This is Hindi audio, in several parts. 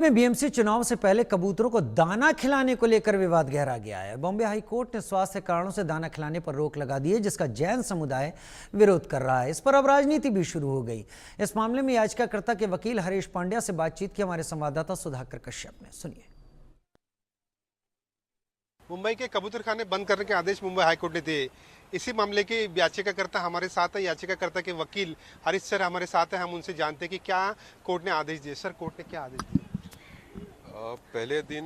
में बीएमसी चुनाव से पहले कबूतरों को दाना खिलाने को लेकर विवाद गहरा गया है। बॉम्बे हाई कोर्ट ने स्वास्थ्य कारणों से दाना खिलाने पर रोक लगा दी है, जिसका जैन समुदाय विरोध कर रहा है। इस पर अब राजनीति भी शुरू हो गई। इस मामले में याचिकाकर्ता के वकील हरीश पांड्या से बातचीत की हमारे संवाददाता सुधाकर कश्यप ने। सुनिए। मुंबई के कबूतरखाने बंद करने के आदेश मुंबई हाईकोर्ट ने दिए। इसी मामले के याचिकाकर्ता हमारे साथ है। याचिकाकर्ता के वकील हरीश सर हमारे साथ है। हम उनसे जानते हैं कि क्या कोर्ट ने आदेश दिए। सर, कोर्ट ने क्या आदेश दिए? पहले दिन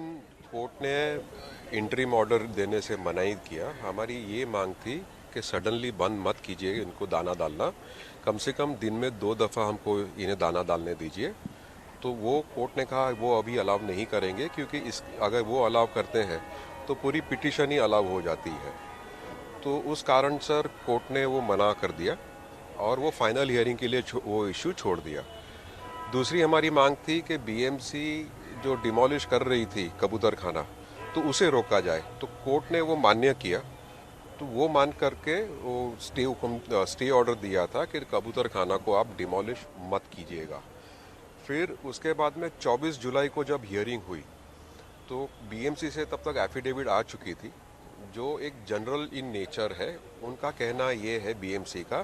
कोर्ट ने इंटरिम ऑर्डर देने से मनाही किया। हमारी ये मांग थी कि सडनली बंद मत कीजिए इनको दाना डालना, कम से कम दिन में 2 दफ़ा हमको इन्हें दाना डालने दीजिए। तो वो कोर्ट ने कहा वो अभी अलाउ नहीं करेंगे, क्योंकि अगर वो अलाउ करते हैं तो पूरी पिटीशन ही अलाउ हो जाती है। तो उस कारण सर कोर्ट ने वो मना कर दिया और वो फाइनल हियरिंग के लिए वो इशू छोड़ दिया। दूसरी हमारी मांग थी कि बीएमसी जो डिमोलिश कर रही थी कबूतरखाना, तो उसे रोका जाए। तो कोर्ट ने वो मान्य किया। तो वो मान करके वो स्टे ऑर्डर दिया था कि कबूतरखाना को आप डिमोलिश मत कीजिएगा। फिर उसके बाद में 24 जुलाई को जब हियरिंग हुई तो बीएमसी से तब तक एफिडेविट आ चुकी थी, जो एक जनरल इन नेचर है। उनका कहना ये है बीएमसी का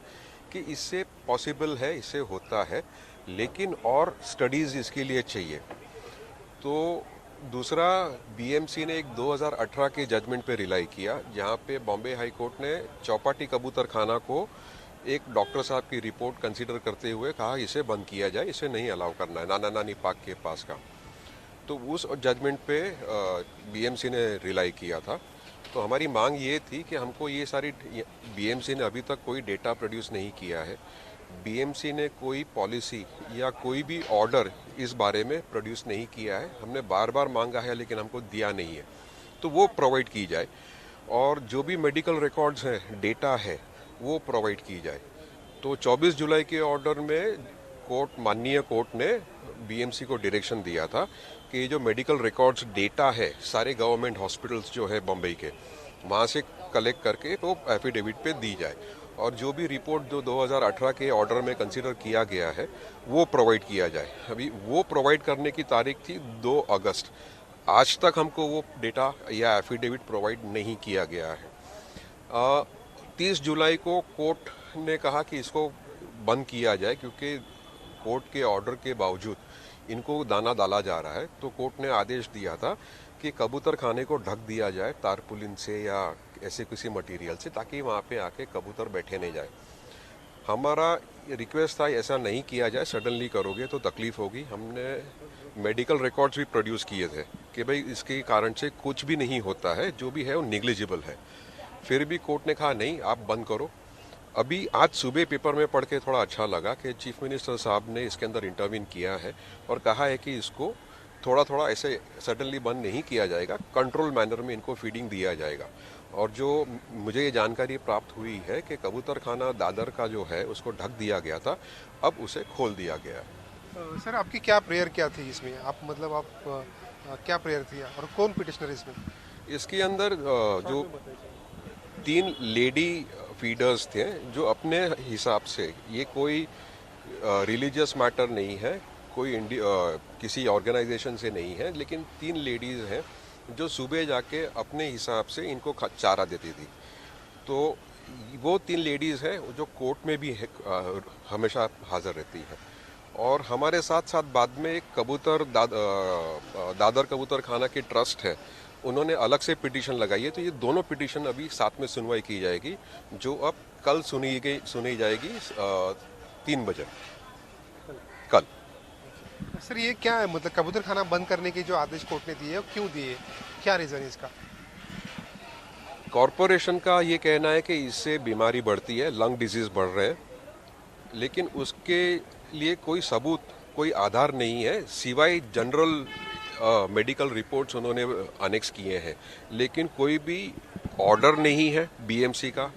कि इससे पॉसिबल है, इससे होता है, लेकिन और स्टडीज़ इसके लिए चाहिए। तो दूसरा, बीएमसी ने एक 2018 के जजमेंट पे रिलाई किया, जहाँ पे बॉम्बे हाई कोर्ट ने चौपाटी कबूतरखाना को एक डॉक्टर साहब की रिपोर्ट कंसीडर करते हुए कहा इसे बंद किया जाए, इसे नहीं अलाउ करना है, नाना नानी पार्क के पास का। तो उस जजमेंट पे बीएमसी ने रिलाई किया था। तो हमारी मांग ये थी कि हमको ये सारी, बीएमसी ने अभी तक कोई डेटा प्रोड्यूस नहीं किया है, बीएमसी ने कोई पॉलिसी या कोई भी ऑर्डर इस बारे में प्रोड्यूस नहीं किया है। हमने बार बार मांगा है लेकिन हमको दिया नहीं है, तो वो प्रोवाइड की जाए। और जो भी मेडिकल रिकॉर्ड्स हैं, डेटा है, वो प्रोवाइड की जाए। तो 24 जुलाई के ऑर्डर में माननीय कोर्ट ने बीएमसी को डायरेक्शन दिया था कि जो मेडिकल रिकॉर्ड्स डेटा है सारे गवर्नमेंट हॉस्पिटल्स जो है बम्बई के, वहाँ से कलेक्ट करके तो एफिडेविट पे दी जाए। और जो भी रिपोर्ट जो 2018 के ऑर्डर में कंसीडर किया गया है वो प्रोवाइड किया जाए। अभी वो प्रोवाइड करने की तारीख थी 2 अगस्त। आज तक हमको वो डेटा या एफिडेविट प्रोवाइड नहीं किया गया है। 30 जुलाई को कोर्ट ने कहा कि इसको बंद किया जाए, क्योंकि कोर्ट के ऑर्डर के बावजूद इनको दाना डाला जा रहा है। तो कोर्ट ने आदेश दिया था कि कबूतर खाने को ढक दिया जाए तारपुलिन से या ऐसे किसी मटेरियल से, ताकि वहाँ पे आके कबूतर बैठे नहीं जाए। हमारा रिक्वेस्ट था ऐसा नहीं किया जाए, सडनली करोगे तो तकलीफ होगी। हमने मेडिकल रिकॉर्ड्स भी प्रोड्यूस किए थे कि भाई इसके कारण से कुछ भी नहीं होता है, जो भी है वो निग्लिजिबल है। फिर भी कोर्ट ने कहा नहीं, आप बंद करो। अभी आज सुबह पेपर में पढ़ के थोड़ा अच्छा लगा कि चीफ मिनिस्टर साहब ने इसके अंदर इंटरवीन किया है और कहा है कि इसको थोड़ा थोड़ा ऐसे सडनली बंद नहीं किया जाएगा, कंट्रोल मैनर में इनको फीडिंग दिया जाएगा। और जो मुझे ये जानकारी प्राप्त हुई है कि कबूतरखाना दादर का जो है उसको ढक दिया गया था, अब उसे खोल दिया गया। सर, आपकी क्या प्रेयर क्या थी इसमें? आप क्या प्रेयर थी और कौन पिटिशनर इसमें? इसके अंदर जो 3 लेडी फीडर्स थे, जो अपने हिसाब से, ये कोई रिलीजियस मैटर नहीं है, कोई किसी ऑर्गेनाइजेशन से नहीं है, लेकिन 3 लेडीज़ हैं जो सुबह जाके अपने हिसाब से इनको चारा देती थी। तो वो 3 लेडीज़ हैं जो कोर्ट में भी हमेशा हाजिर रहती हैं। और हमारे साथ साथ बाद में एक दादर कबूतर खाना की ट्रस्ट है, उन्होंने अलग से पिटीशन लगाई है। तो ये दोनों पिटीशन अभी साथ में सुनवाई की जाएगी, जो अब कल सुनी जाएगी 3 बजे कल। सर, ये क्या है, मतलब कबूतरखाना बंद करने के जो आदेश कोर्ट ने दिए, क्यों दिए, क्या रीजन है इसका? कॉरपोरेशन का ये कहना है कि इससे बीमारी बढ़ती है, लंग डिजीज बढ़ रहे हैं, लेकिन उसके लिए कोई सबूत, कोई आधार नहीं है, सिवाय जनरल मेडिकल रिपोर्ट्स उन्होंने अनेक्स किए हैं। लेकिन कोई भी ऑर्डर नहीं है बीएमसी का,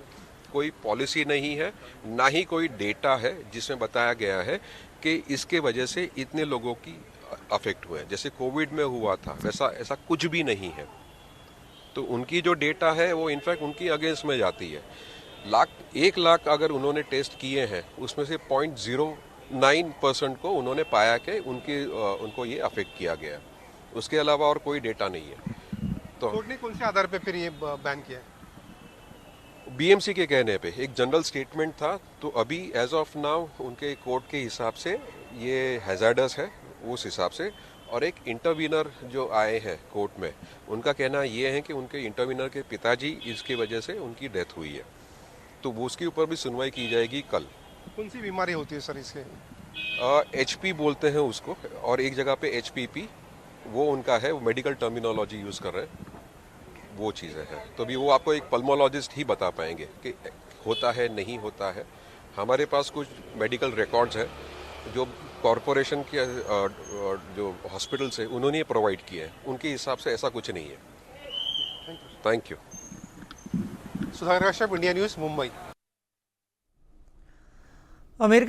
कोई पॉलिसी नहीं है, ना ही कोई डेटा है जिसमें बताया गया है कि इसके वजह से इतने लोगों की अफेक्ट हुए हैं, जैसे कोविड में हुआ था वैसा ऐसा कुछ भी नहीं है। तो उनकी जो डेटा है वो इनफैक्ट उनकी अगेंस्ट में जाती है। 1 लाख अगर उन्होंने टेस्ट किए हैं, उसमें से 9% को उन्होंने पाया कि उनको ये अफेक्ट किया गया। उसके अलावा और कोई डेटा नहीं है। तो कोर्ट ने कौन से आधार पे फिर ये बैन किया है? बीएमसी के कहने पे एक जनरल स्टेटमेंट था, तो अभी एज ऑफ नाउ उनके कोर्ट के हिसाब से ये हैजार्डस है उस हिसाब से। और एक इंटरवीनर जो आए हैं कोर्ट में, उनका कहना ये है कि उनके इंटरवीनर के पिताजी इसकी वजह से उनकी डेथ हुई है, तो वो उसके ऊपर भी सुनवाई की जाएगी कल। कौन सी बीमारी होती है सर इसके? HP बोलते हैं उसको, और एक जगह पे HPP वो उनका है, वो मेडिकल टर्मिनोलॉजी यूज़ कर रहे हैं, वो चीज़ें हैं। तो भी वो आपको एक पल्मोलॉजिस्ट ही बता पाएंगे कि होता है नहीं होता है। हमारे पास कुछ मेडिकल रिकॉर्ड्स हैं जो कॉरपोरेशन के जो हॉस्पिटल्स हैं उन्होंने प्रोवाइड किए हैं, उनके हिसाब से ऐसा कुछ नहीं है। Thank you. Sudhakar Kashyap, India news, Mumbai. America